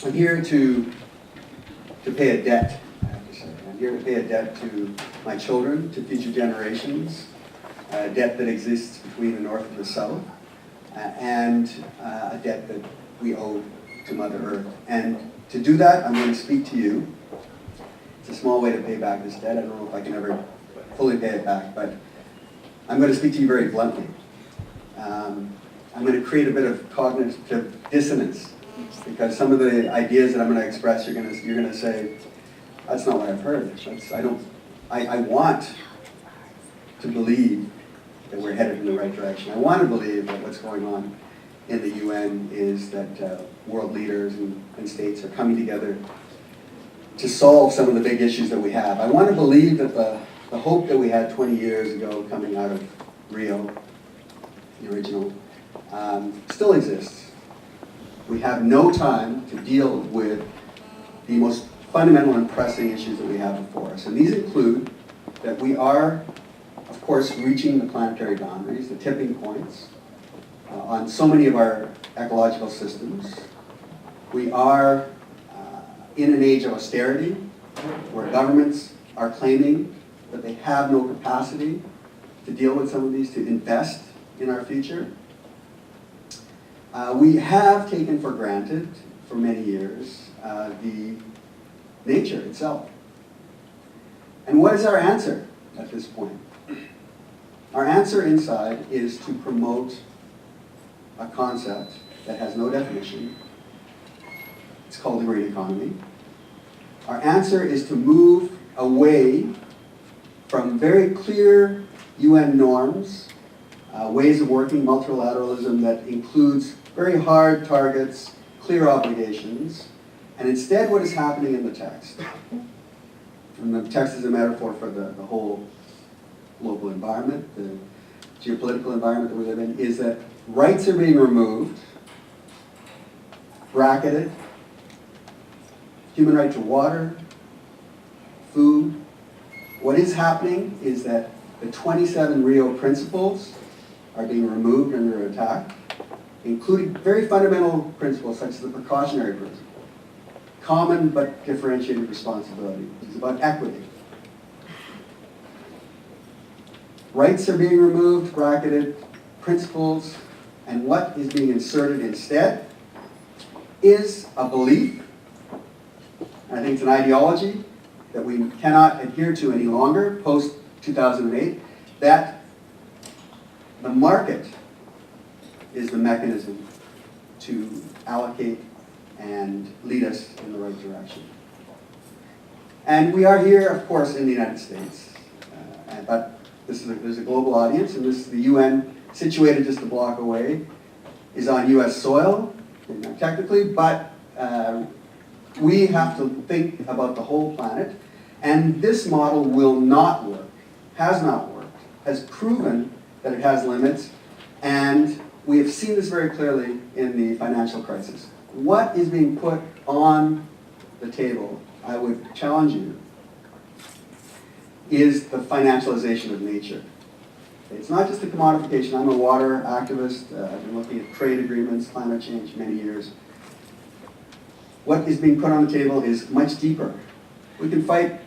I'm here to pay a debt, I have to say. I'm here to pay a debt to my children, to future generations, a debt that exists between the North and the South, and a debt that we owe to Mother Earth. And to do that, I'm going to speak to you. It's a small way to pay back this debt. I don't know if I can ever fully pay it back, but I'm going to speak to you very bluntly. I'm going to create a bit of cognitive dissonance, because some of the ideas that I'm going to express, you're going to say, that's not what I've heard. I want to believe that we're headed in the right direction. I want to believe that what's going on in the UN is that world leaders and states are coming together to solve some of the big issues that we have. I want to believe that the hope that we had 20 years ago coming out of Rio, the original, still exists. We have no time to deal with the most fundamental and pressing issues that we have before us. And these include that we are, of course, reaching the planetary boundaries, the tipping points, on so many of our ecological systems. We are in an age of austerity, where governments are claiming that they have no capacity to deal with some of these, to invest in our future. We have taken for granted, for many years, the nature itself. And what is our answer at this point? Our answer inside is to promote a concept that has no definition. It's called the green economy. Our answer is to move away from very clear UN norms, ways of working, multilateralism that includes very hard targets, clear obligations, and instead what is happening in the text, and the text is a metaphor for the whole global environment, the geopolitical environment that we live in, is that rights are being removed, bracketed, human right to water, food. What is happening is that the 27 Rio principles are being removed under attack, including very fundamental principles such as the precautionary principle, common but differentiated responsibility, which is about equity. Rights are being removed, bracketed, principles, and what is being inserted instead is a belief, and I think it's an ideology that we cannot adhere to any longer post-2008, that the market is the mechanism to allocate and lead us in the right direction. And we are here, of course, in the United States, but there's a global audience, and the UN, situated just a block away, is on US soil, technically, but we have to think about the whole planet, and this model will not work, has not worked, has proven that it has limits, and we have seen this very clearly in the financial crisis. What is being put on the table, I would challenge you, is the financialization of nature. It's not just the commodification. I'm a water activist. I've been looking at trade agreements, climate change, many years. What is being put on the table is much deeper. We can fight,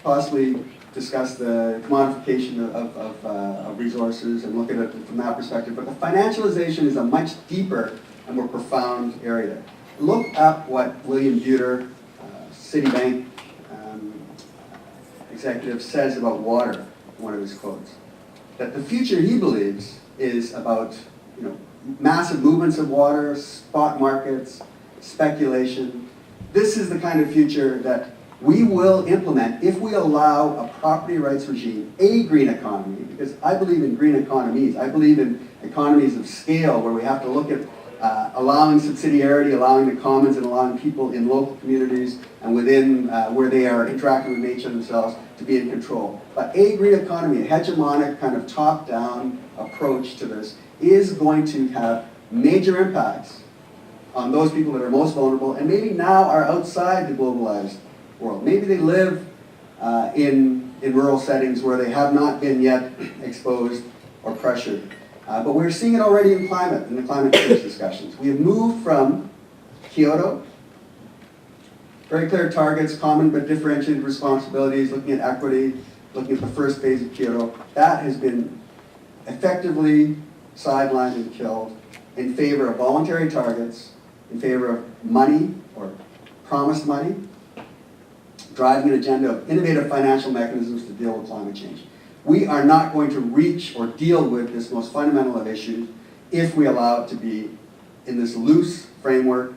possibly discuss the commodification of resources and look at it from that perspective, but the financialization is a much deeper and more profound area. Look up what William Buter, Citibank executive, says about water in one of his quotes. That the future, he believes, is about massive movements of water, spot markets, speculation. This is the kind of future that we will implement if we allow a property rights regime, a green economy, because I believe in green economies. I believe in economies of scale where we have to look at allowing subsidiarity, allowing the commons, and allowing people in local communities and within where they are interacting with nature themselves to be in control. But a green economy, a hegemonic kind of top-down approach to this, is going to have major impacts on those people that are most vulnerable and maybe now are outside the globalized world. Maybe they live in rural settings where they have not been yet exposed or pressured. But we're seeing it already in the climate change discussions. We have moved from Kyoto, Very clear targets, common but differentiated responsibilities, looking at equity, looking at the first phase of Kyoto. That has been effectively sidelined and killed in favor of voluntary targets, in favor of money or promised money, driving an agenda of innovative financial mechanisms to deal with climate change. We are not going to reach or deal with this most fundamental of issues if we allow it to be in this loose framework,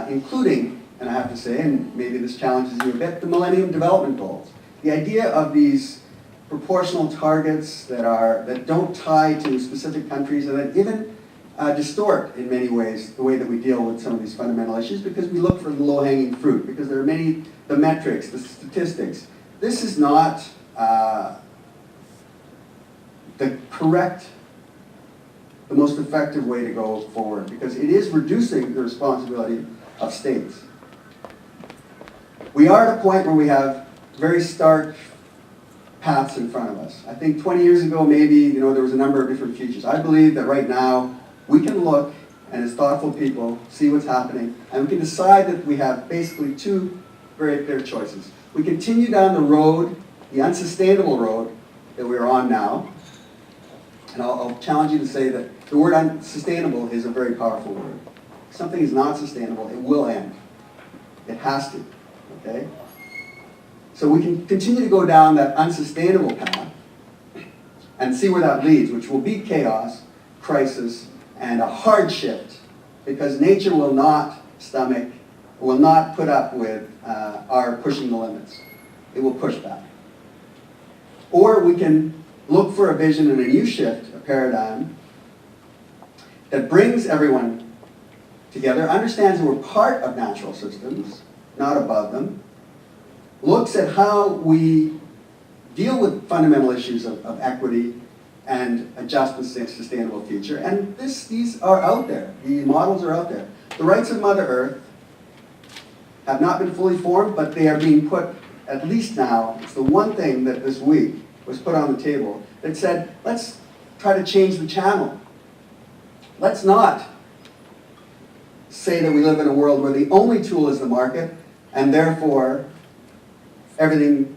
including, and I have to say, and maybe this challenges you a bit, the Millennium Development Goals. The idea of these proportional targets that don't tie to specific countries and that even distort in many ways the way that we deal with some of these fundamental issues, because we look for the low-hanging fruit, because there are many, the metrics, the statistics. This is not the correct, the most effective way to go forward, because it is reducing the responsibility of states. We are at a point where we have very stark paths in front of us. I think 20 years ago, maybe, there was a number of different futures. I believe that right now, we can look, and as thoughtful people, see what's happening, and we can decide that we have basically two very clear choices. We continue down the road, the unsustainable road that we're on now, and I'll challenge you to say that the word unsustainable is a very powerful word. If something is not sustainable, it will end. It has to, okay? So we can continue to go down that unsustainable path and see where that leads, which will be chaos, crisis, and a hard shift, because nature will not stomach, will not put up with our pushing the limits. It will push back. Or we can look for a vision and a new shift, a paradigm, that brings everyone together, understands that we're part of natural systems, not above them, looks at how we deal with fundamental issues of equity and a just and sustainable future. And these are out there. The models are out there. The rights of Mother Earth have not been fully formed, but they are being put, at least now, it's the one thing that this week was put on the table that said, let's try to change the channel. Let's not say that we live in a world where the only tool is the market, and therefore everything,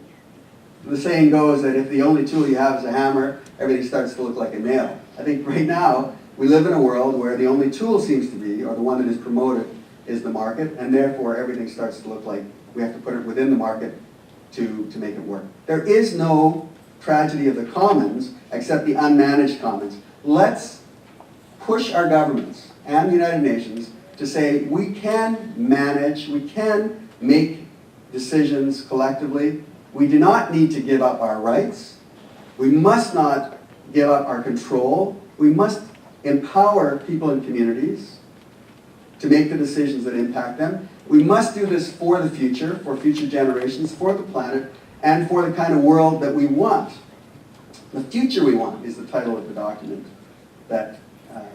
the saying goes that if the only tool you have is a hammer, everything starts to look like a nail. I think right now we live in a world where the only tool seems to be, or the one that is promoted, is the market, and therefore everything starts to look like we have to put it within the market to make it work. There is no tragedy of the commons except the unmanaged commons. Let's push our governments and the United Nations to say we can manage, we can make decisions collectively. We do not need to give up our rights. We must not give up our control. We must empower people in communities to make the decisions that impact them. We must do this for the future, for future generations, for the planet, and for the kind of world that we want. The future we want is the title of the document that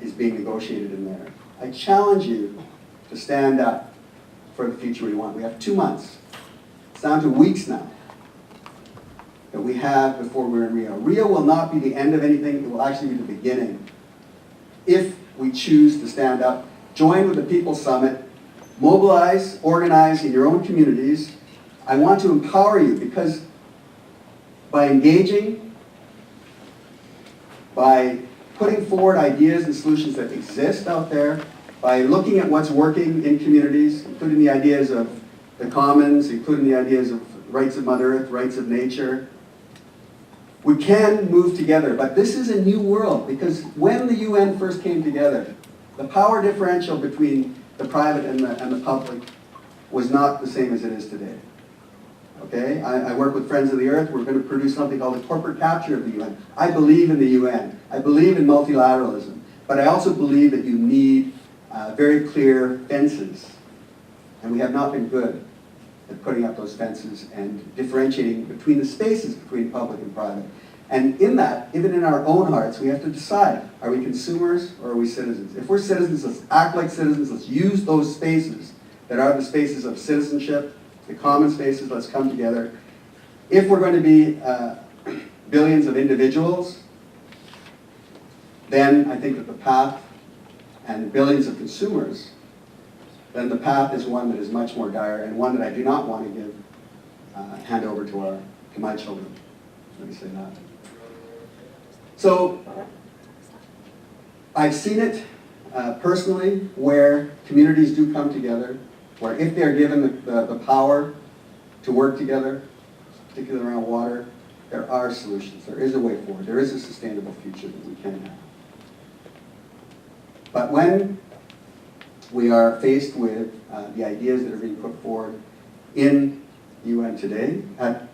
is being negotiated in there. I challenge you to stand up for the future we want. We have 2 months. It's down to weeks now that we have before we're in Rio. Rio will not be the end of anything. It will actually be the beginning. If we choose to stand up, join with the People's Summit, mobilize, organize in your own communities. I want to empower you, because by engaging, by putting forward ideas and solutions that exist out there, by looking at what's working in communities, including the ideas of the commons, including the ideas of rights of Mother Earth, rights of nature, we can move together. But this is a new world, because when the UN first came together, the power differential between the private and the public was not the same as it is today. Okay? I work with Friends of the Earth. We're going to produce something called the corporate capture of the UN. I believe in the UN. I believe in multilateralism. But I also believe that you need very clear fences. And we have not been good at putting up those fences and differentiating between the spaces between public and private. And in that, even in our own hearts, we have to decide, are we consumers or are we citizens? If we're citizens, let's act like citizens. Let's use those spaces that are the spaces of citizenship, the common spaces. Let's come together. If we're going to be billions of individuals, then I think that the path and billions of consumers then the path is one that is much more dire and one that I do not want to give, hand over to my children. Let me say that. So, I've seen it personally where communities do come together, where if they're given the power to work together, particularly around water, there are solutions. There is a way forward. There is a sustainable future that we can have. But when we are faced with the ideas that are being put forward in UN today, at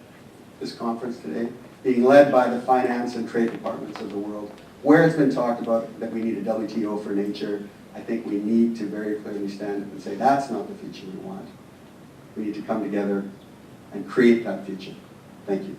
this conference today, being led by the finance and trade departments of the world, where it's been talked about that we need a WTO for nature, I think we need to very clearly stand up and say that's not the future we want. We need to come together and create that future. Thank you.